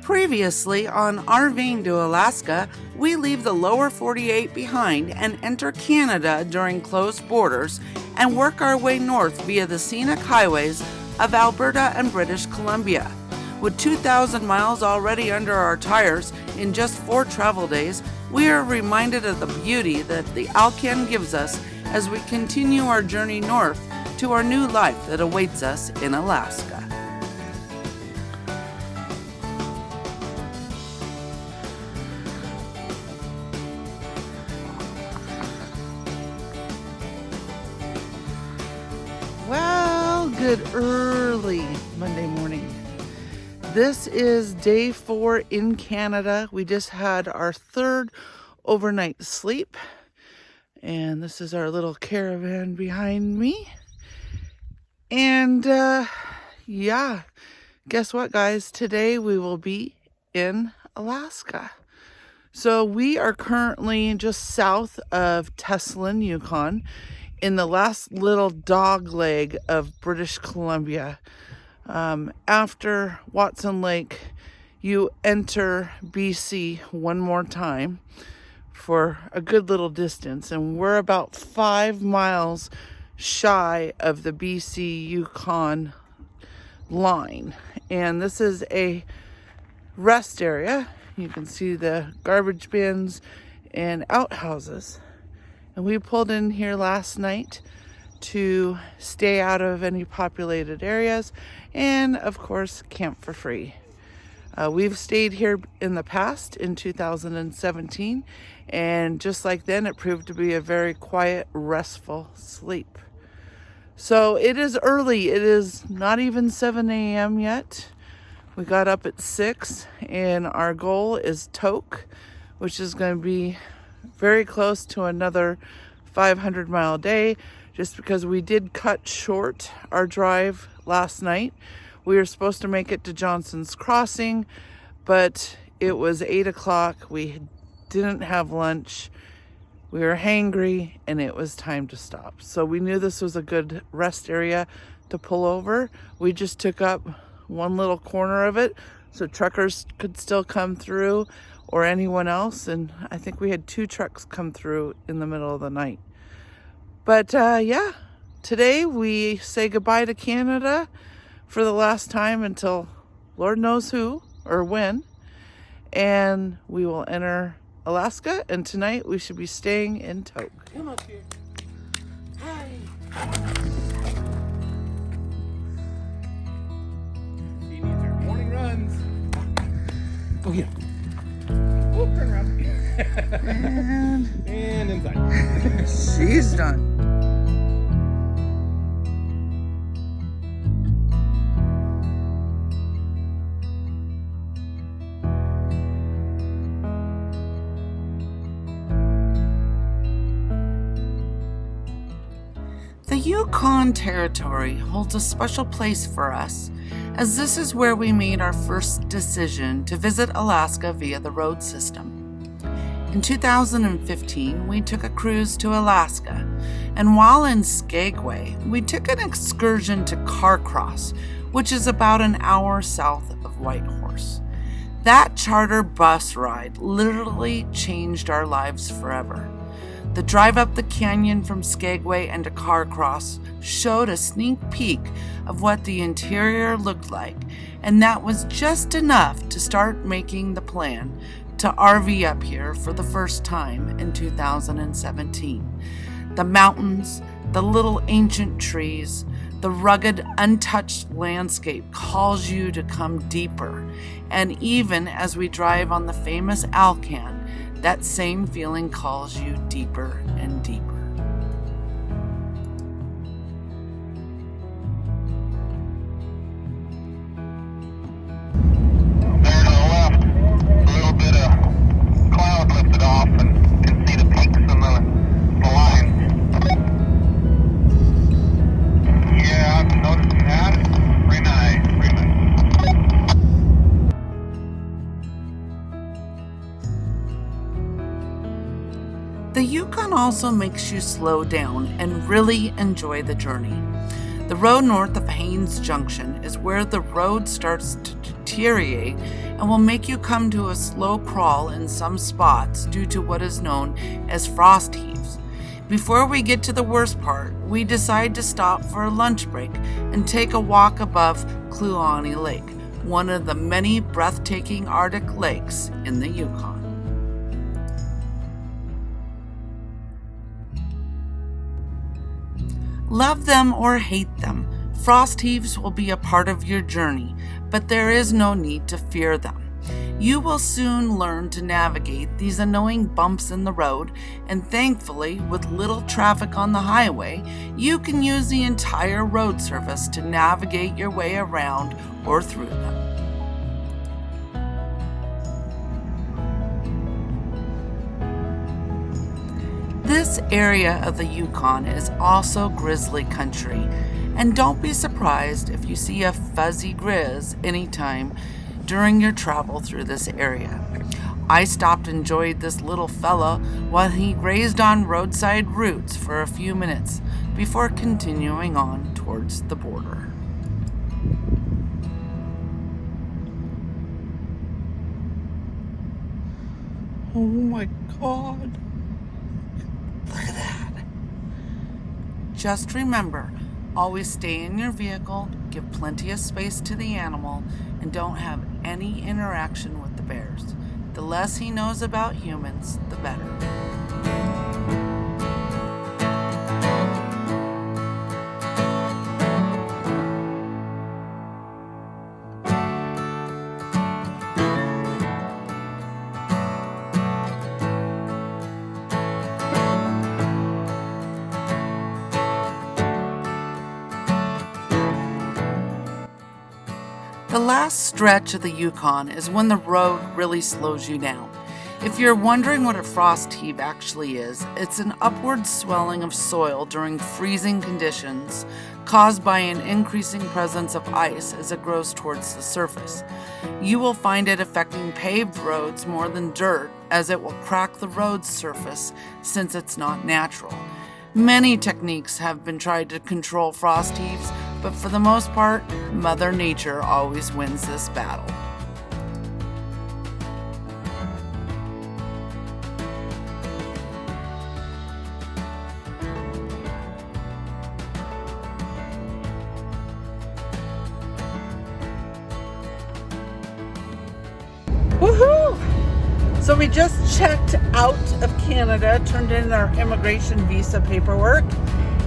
Previously on RVing to Alaska, we leave the lower 48 behind and enter Canada during closed borders and work our way north via the scenic highways of Alberta and British Columbia. With 2,000 miles already under our tires in just 4 travel days, we are reminded of the beauty that the Alcan gives us as we continue our journey north to our new life that awaits us in Alaska. Well, good early Monday morning. This is day 4 in Canada. We just had our 3rd overnight sleep. And this is our little caravan behind me. And yeah, guess what, guys? Today we will be in Alaska. So we are currently just south of Teslin, Yukon, in the last little dog leg of British Columbia. After Watson Lake, you enter BC one more time for a good little distance, and we're about 5 miles shy of the BC Yukon line. And this is a rest area. You can see the garbage bins and outhouses. And we pulled in here last night to stay out of any populated areas and, of course, camp for free. We've stayed here in the past in 2017, and just like then, it proved to be a very quiet, restful sleep. So it is early. It is not even 7 a.m. yet. We got up at 6, and our goal is Tok, which is going to be very close to another 500-mile day, just because we did cut short our drive last night. We were supposed to make it to Johnson's Crossing, but it was 8 o'clock. We didn't have lunch. We were hangry, and it was time to stop. So we knew this was a good rest area to pull over. We just took up one little corner of it so truckers could still come through, or anyone else. And I think we had 2 trucks come through in the middle of the night. But yeah, today we say goodbye to Canada for the last time until Lord knows who or when. And we will enter Alaska, and tonight we should be staying in Tok. Come up here. Hi. She needs her morning runs. Oh yeah. Oh, turn around. And inside. She's done. The Yukon Territory holds a special place for us, as this is where we made our first decision to visit Alaska via the road system. In 2015, we took a cruise to Alaska, and while in Skagway, we took an excursion to Carcross, which is about an hour south of Whitehorse. That charter bus ride literally changed our lives forever. The drive up the canyon from Skagway and to Carcross showed a sneak peek of what the interior looked like, and that was just enough to start making the plan to RV up here for the first time in 2017. The mountains, the little ancient trees, the rugged, untouched landscape calls you to come deeper, and even as we drive on the famous Alcan, that same feeling calls you deeper and deeper. There to the left, a little bit of cloud lifted off, and you can see the peaks and the lines. Yeah, I'm noticing that. Very nice, very nice. The Yukon also makes you slow down and really enjoy the journey. The road north of Haines Junction is where the road starts to deteriorate and will make you come to a slow crawl in some spots due to what is known as frost heaves. Before we get to the worst part, we decide to stop for a lunch break and take a walk above Kluane Lake, one of the many breathtaking Arctic lakes in the Yukon. Love them or hate them, frost heaves will be a part of your journey, but there is no need to fear them. You will soon learn to navigate these annoying bumps in the road, and thankfully, with little traffic on the highway, you can use the entire road surface to navigate your way around or through them. This area of the Yukon is also grizzly country, and don't be surprised if you see a fuzzy grizz anytime during your travel through this area. I stopped and enjoyed this little fella while he grazed on roadside roots for a few minutes before continuing on towards the border. Oh my God. Look at that. Just remember, always stay in your vehicle, give plenty of space to the animal, and don't have any interaction with the bears. The less he knows about humans, the better. The last stretch of the Yukon is when the road really slows you down. If you're wondering what a frost heave actually is, it's an upward swelling of soil during freezing conditions caused by an increasing presence of ice as it grows towards the surface. You will find it affecting paved roads more than dirt, as it will crack the road's surface since it's not natural. Many techniques have been tried to control frost heaves, but for the most part, Mother Nature always wins this battle. Woohoo! So we just checked out of Canada, turned in our immigration visa paperwork,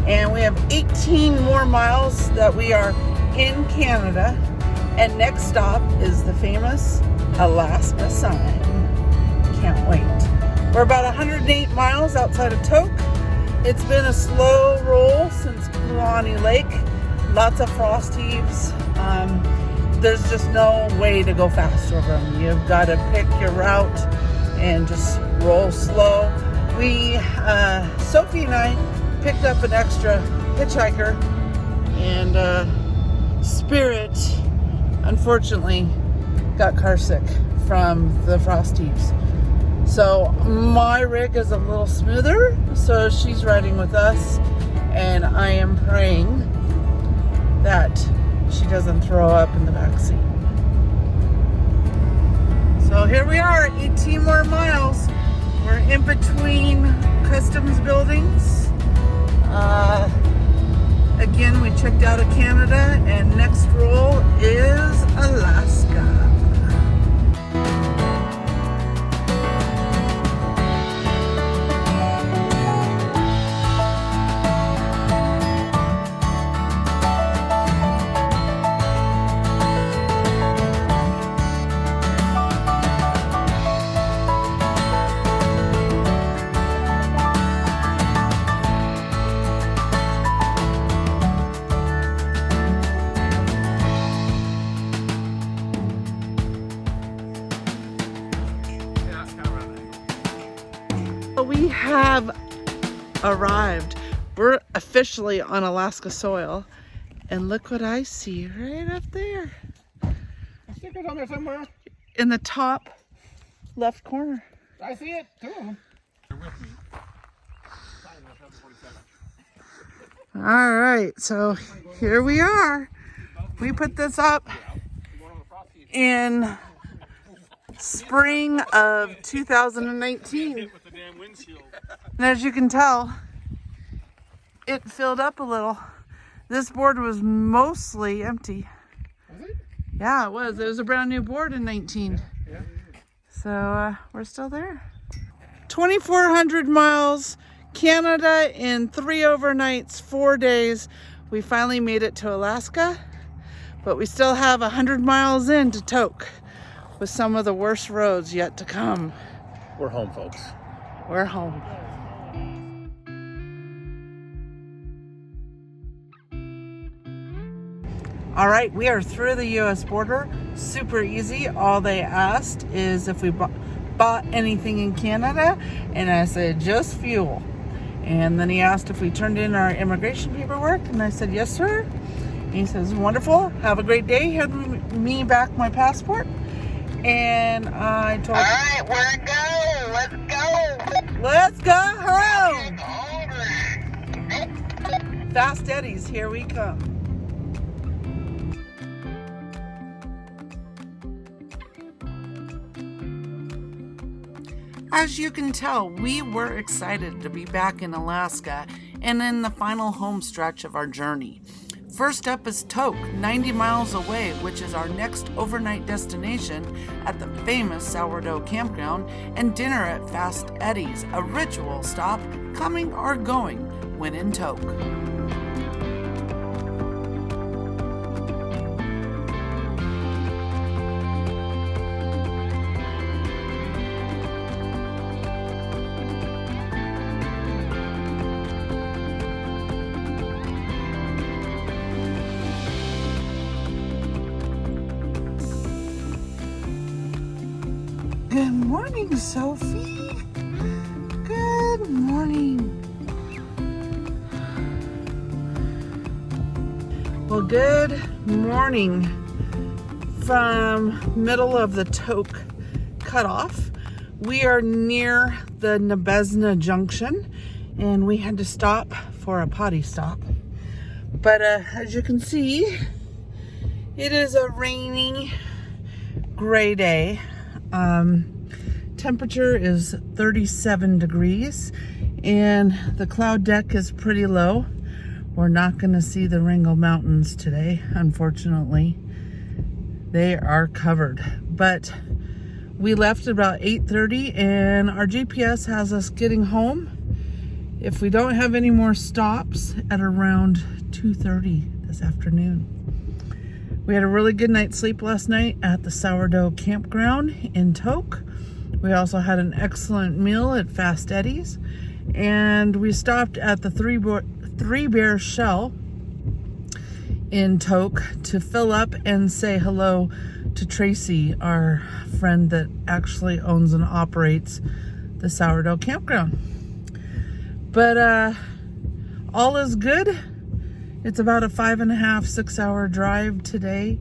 and we have 18 more miles that we are in Canada, and next stop is the famous Alaska sign. Can't wait. We're about 108 miles outside of Tok. It's been a slow roll since Kluane Lake. Lots of frost heaves. There's just no way to go fast over them. You've got to pick your route and just roll slow. Sophie and I picked up an extra hitchhiker, and Spirit unfortunately got car sick from the frost heaves. So my rig is a little smoother, so she's riding with us, and I am praying that she doesn't throw up in the back seat. So here we are, 18 more miles. We're in between customs buildings. Again, we checked out of Canada, and next roll is Alaska. We have arrived. We're officially on Alaska soil, and look what I see right up there. A sticker's on there somewhere. In the top left corner. I see it, two of them. You're with me. All right, so here we are. We put this up in spring of 2019. And as you can tell, it filled up a little. This board was mostly empty. Was it? Yeah, it was. It was a brand new board in 19. Yeah. So we're still there. 2,400 miles, Canada in 3 overnights, 4 days. We finally made it to Alaska, but we still have 100 miles into Tok with some of the worst roads yet to come. We're home, folks. We're home. All right, we are through the U.S. border. Super easy. All they asked is if we bought anything in Canada, and I said just fuel. And then he asked if we turned in our immigration paperwork, and I said yes, sir. And he says wonderful. Have a great day. Hand me back my passport. And I told him, All right, we're go. let's go home. Hungry. Fast Eddie's, here we come. As you can tell, we were excited to be back in Alaska and in the final home stretch of our journey. First up is Tok, 90 miles away, which is our next overnight destination at the famous Sourdough Campground, and dinner at Fast Eddie's, a ritual stop coming or going when in Tok. Good morning, Sophie. Good morning. Well, good morning from middle of the Tok cutoff. We are near the Nebezna Junction, and we had to stop for a potty stop. But as you can see, it is a rainy, gray day. Temperature is 37 degrees and the cloud deck is pretty low. We're not going to see the Wrangell Mountains today, unfortunately. They are covered, but we left about 8:30 and our GPS has us getting home, if we don't have any more stops, at around 2:30 this afternoon. We had a really good night's sleep last night at the Sourdough Campground in Tok. We also had an excellent meal at Fast Eddie's, and we stopped at the Three Bear Shell in Tok to fill up and say hello to Tracy, our friend that actually owns and operates the Sourdough Campground. But all is good. It's about a 5.5, 6 hour drive today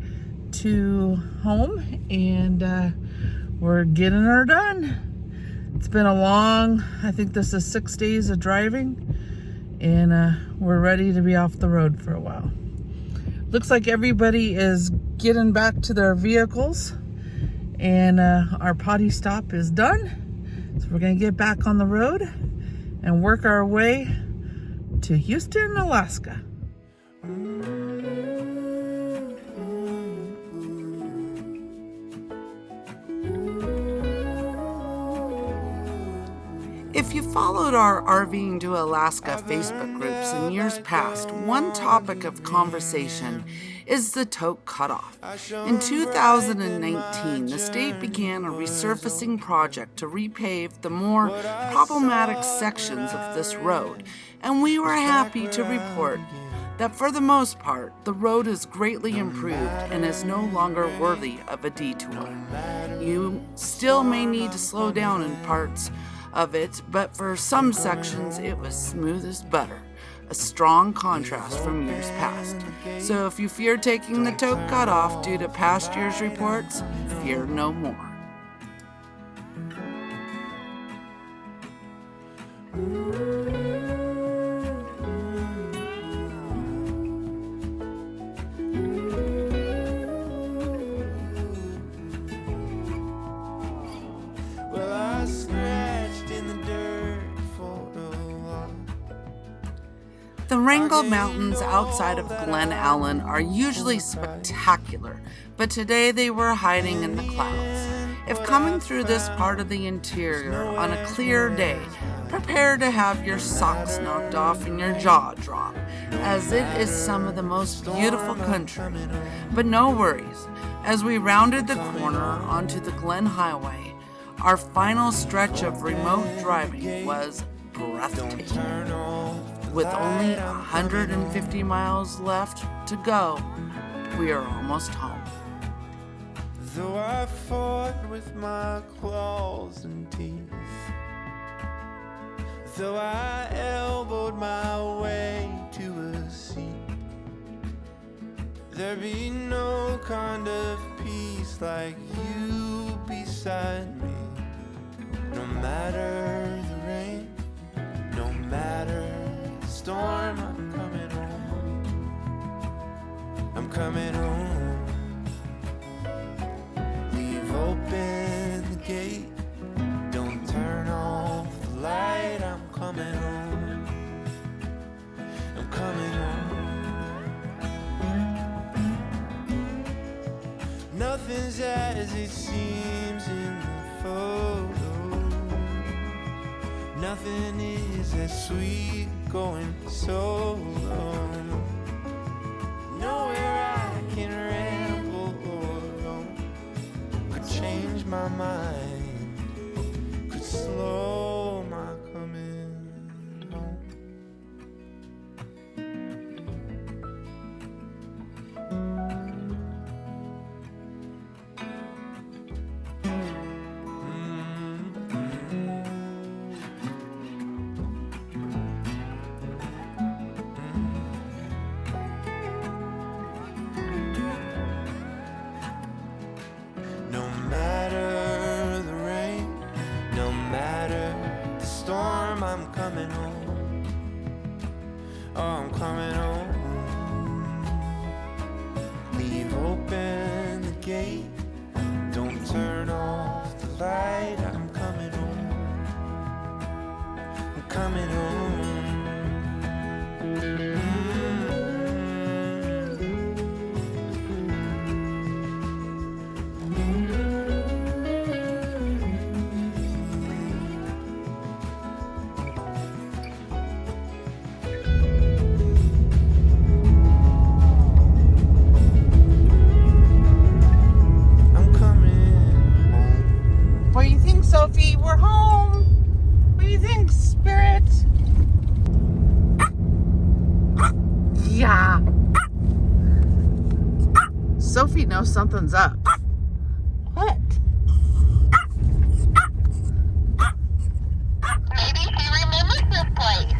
to home, and we're getting her done. It's been a long, I think this is 6 days of driving, and we're ready to be off the road for a while. Looks like everybody is getting back to their vehicles, and our potty stop is done. So we're gonna get back on the road and work our way to Houston, Alaska. If you followed our RVing to Alaska Facebook groups in years past, one topic of conversation is the Tok cutoff. In 2019, the state began a resurfacing project to repave the more problematic sections of this road, and we were happy to report that for the most part, the road is greatly improved and is no longer worthy of a detour. You still may need to slow down in parts of it, but for some sections it was smooth as butter, a strong contrast from years past. So if you fear taking the Tok cutoff due to past year's reports, fear no more. The Wrangell Mountains outside of Glen Allen are usually spectacular, but today they were hiding in the clouds. If coming through this part of the interior on a clear day, prepare to have your socks knocked off and your jaw drop, as it is some of the most beautiful country. But no worries, as we rounded the corner onto the Glen Highway, our final stretch of remote driving was breathtaking. With only 150 miles left to go, we are almost home. Though I fought with my claws and teeth, though I elbowed my way to a seat, there be no kind of peace like you beside me. No matter the rain, no matter the storm, I'm coming home. I'm coming home. Leave open the gate, don't turn off the light. I'm coming home. I'm coming home. Nothing's as it seems in the photo. Nothing is as sweet going solo. Nowhere I can ramble or roam could change my mind, could slow my coming home. No matter the rain, no matter the storm, I'm coming home. Oh, I'm coming home. Leave open the gate, don't turn off the light. I'm coming home. I'm coming home. What do you think, Sophie? We're home. What do you think, Spirit? Yeah. Sophie knows something's up. What? Maybe she remembers this place.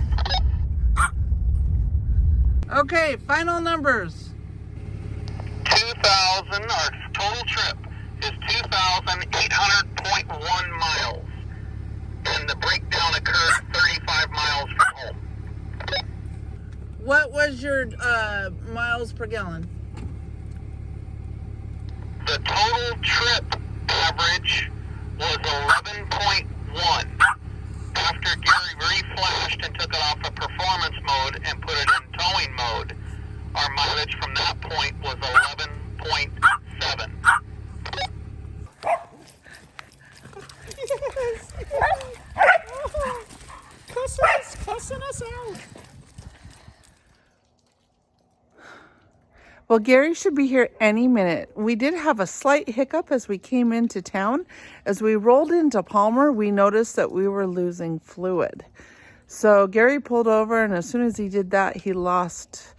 Okay, final numbers. 2,000, our total trip is 2,800.1 miles. And the breakdown occurred 35 miles from home. What was your miles per gallon? The total trip average was 11.1. After Gary reflashed and took it off of performance mode and put it in towing mode, our mileage from that point was 11.7. Cussing us out. Well, Gary should be here any minute. We did have a slight hiccup as we came into town. As we rolled into Palmer, we noticed that we were losing fluid. So Gary pulled over, and as soon as he did that, he lost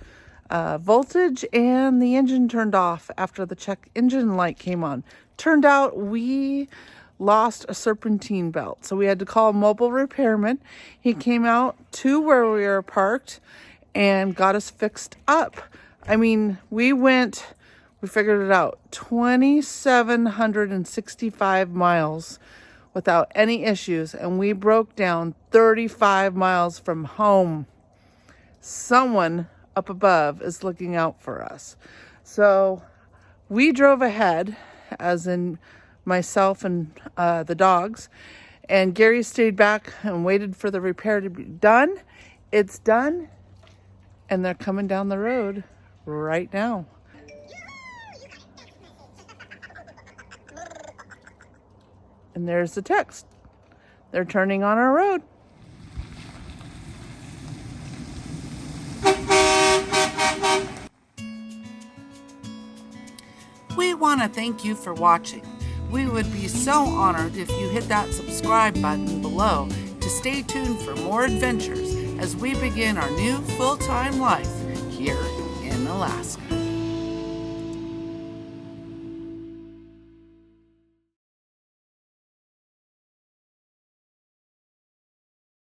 voltage and the engine turned off after the check engine light came on. Turned out we lost a serpentine belt, so we had to call a mobile repairman. He came out to where we were parked and got us fixed up. I mean, we figured it out, 2,765 miles without any issues, and we broke down 35 miles from home. Someone up above is looking out for us. So we drove ahead, as in myself and the dogs, and Gary stayed back and waited for the repair to be done. It's done. And they're coming down the road right now. And there's the text. They're turning on our road. We want to thank you for watching. We would be so honored if you hit that subscribe button below to stay tuned for more adventures as we begin our new full-time life here in Alaska.